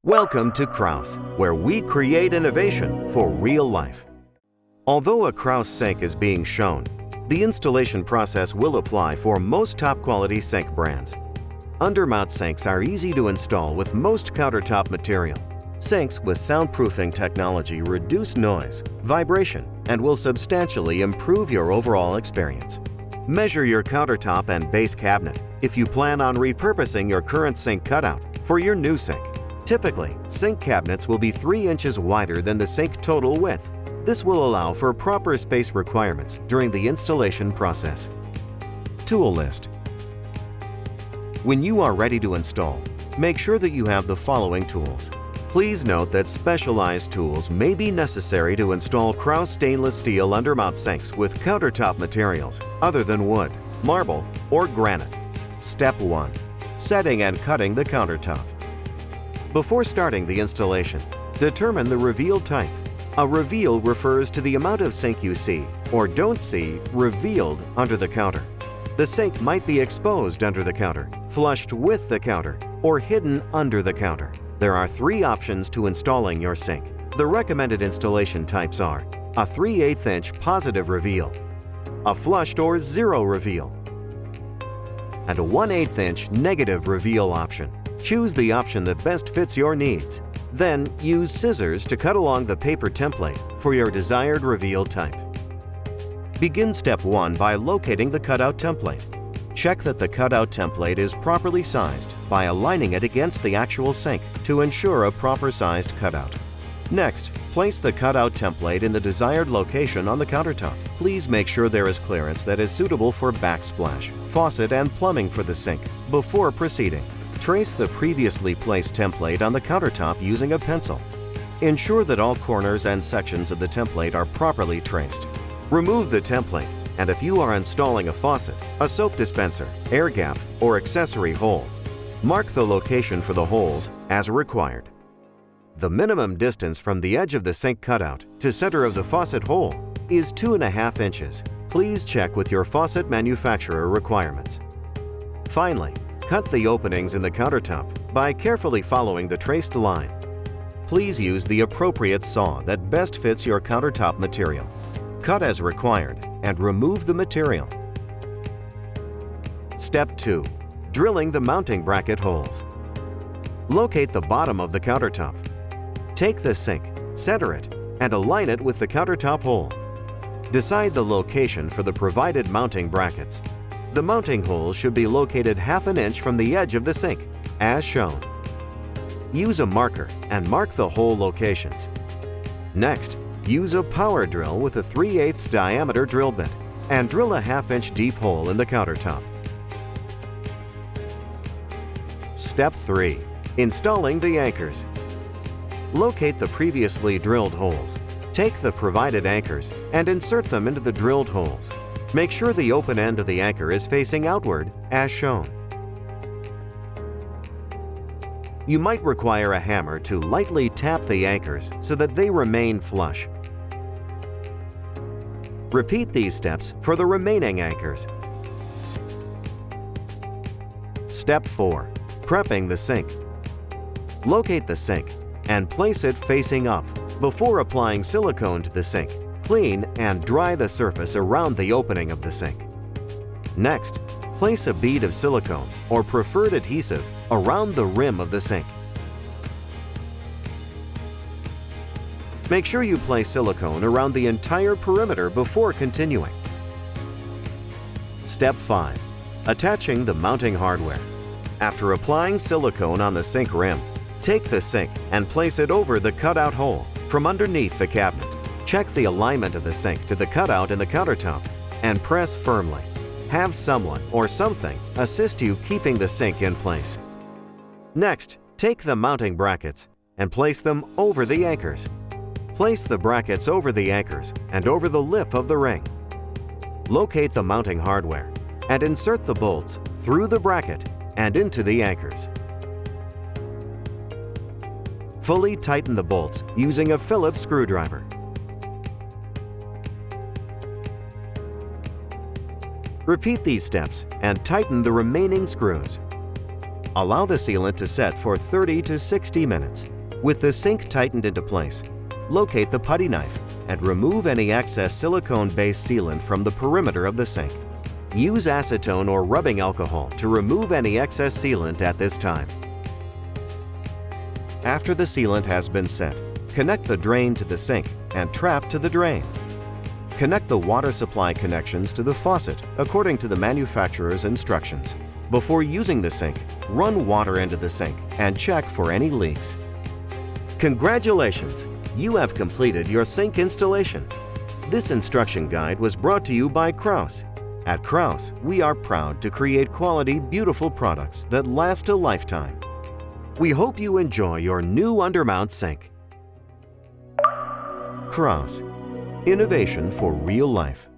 Welcome to Kraus, where we create innovation for real life. Although a Kraus sink is being shown, the installation process will apply for most top-quality sink brands. Undermount sinks are easy to install with most countertop material. Sinks with soundproofing technology reduce noise, vibration, and will substantially improve your overall experience. Measure your countertop and base cabinet if you plan on repurposing your current sink cutout for your new sink. Typically, sink cabinets will be 3 inches wider than the sink total width. This will allow for proper space requirements during the installation process. Tool list. When you are ready to install, make sure that you have the following tools. Please note that specialized tools may be necessary to install Kraus stainless steel undermount sinks with countertop materials other than wood, marble, or granite. Step 1. Setting and cutting the countertop. Before starting the installation, determine the reveal type. A reveal refers to the amount of sink you see or don't see revealed under the counter. The sink might be exposed under the counter, flushed with the counter, or hidden under the counter. There are 3 options to installing your sink. The recommended installation types are a 3/8 inch positive reveal, a flushed or zero reveal, and a 1/8 inch negative reveal option. Choose the option that best fits your needs. Then use scissors to cut along the paper template for your desired reveal type. Begin step 1 by locating the cutout template. Check that the cutout template is properly sized by aligning it against the actual sink to ensure a proper sized cutout. Next, place the cutout template in the desired location on the countertop. Please make sure there is clearance that is suitable for backsplash, faucet, and plumbing for the sink before proceeding. Trace the previously placed template on the countertop using a pencil. Ensure that all corners and sections of the template are properly traced. Remove the template, and if you are installing a faucet, a soap dispenser, air gap, or accessory hole, mark the location for the holes as required. The minimum distance from the edge of the sink cutout to center of the faucet hole is 2.5 inches. Please check with your faucet manufacturer requirements. Finally, cut the openings in the countertop by carefully following the traced line. Please use the appropriate saw that best fits your countertop material. Cut as required and remove the material. Step 2. Drilling the mounting bracket holes. Locate the bottom of the countertop. Take the sink, center it, and align it with the countertop hole. Decide the location for the provided mounting brackets. The mounting hole should be located 1/2 inch from the edge of the sink, as shown. Use a marker and mark the hole locations. Next, use a power drill with a 3/8 diameter drill bit and drill a 1/2 inch deep hole in the countertop. Step 3. Installing the anchors. Locate the previously drilled holes. Take the provided anchors and insert them into the drilled holes. Make sure the open end of the anchor is facing outward, as shown. You might require a hammer to lightly tap the anchors so that they remain flush. Repeat these steps for the remaining anchors. Step 4. Prepping the sink. Locate the sink and place it facing up. Before applying silicone to the sink, clean and dry the surface around the opening of the sink. Next, place a bead of silicone or preferred adhesive around the rim of the sink. Make sure you place silicone around the entire perimeter before continuing. Step 5. Attaching the mounting hardware. After applying silicone on the sink rim, take the sink and place it over the cutout hole from underneath the cabinet. Check the alignment of the sink to the cutout in the countertop and press firmly. Have someone or something assist you keeping the sink in place. Next, take the mounting brackets and place them over the anchors. Place the brackets over the anchors and over the lip of the ring. Locate the mounting hardware and insert the bolts through the bracket and into the anchors. Fully tighten the bolts using a Phillips screwdriver. Repeat these steps and tighten the remaining screws. Allow the sealant to set for 30 to 60 minutes. With the sink tightened into place, locate the putty knife and remove any excess silicone-based sealant from the perimeter of the sink. Use acetone or rubbing alcohol to remove any excess sealant at this time. After the sealant has been set, connect the drain to the sink and trap to the drain. Connect the water supply connections to the faucet according to the manufacturer's instructions. Before using the sink, run water into the sink and check for any leaks. Congratulations! You have completed your sink installation. This instruction guide was brought to you by Kraus. At Kraus, we are proud to create quality, beautiful products that last a lifetime. We hope you enjoy your new Undermount sink. Kraus. Innovation for real life.